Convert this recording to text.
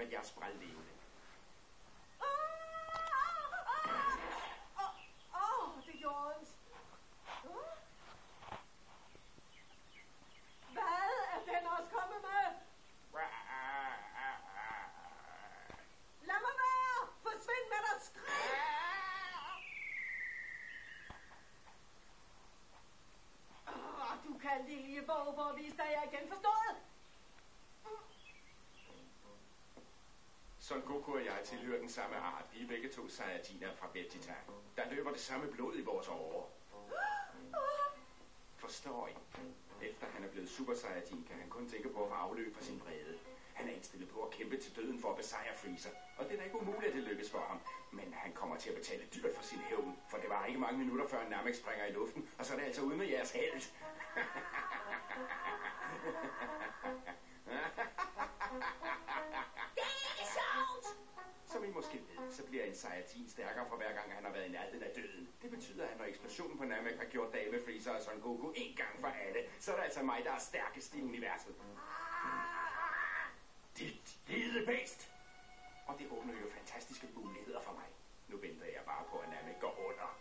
at jeg er sprællevende. Det gjorde ondt. Hvad er den også kommet med? Lad mig være! Forsvind med dig, skræk! Du kan lige bog for at vise dig, jeg igen forstået. Son Goku og jeg tilhører den samme art. Vi er begge to Saiyajiner fra Vegeta. Der løber det samme blod i vores årer. Forstår I? Efter han er blevet Super Saiyajin, kan han kun tænke på at få afløb for sin vrede. Han er indstillet på at kæmpe til døden for at besejre Freezer. Og det er da ikke umuligt, at det lykkes for ham. Men han kommer til at betale dyrt for sin hævn. For det var ikke mange minutter, før Namek springer i luften. Og så er det altså ude med jeres helt. Som I måske ved, så bliver en Saiyajin stærkere for hver gang han har været i nærheden af døden. Det betyder, at når eksplosionen på Namek har gjort dag med Freezer og Son Goku en gang for alle, så er det altså mig, der er stærkest i universet. Dit hedebæst! Og det åbner jo fantastiske muligheder for mig. Nu venter jeg bare på, at Namek går under.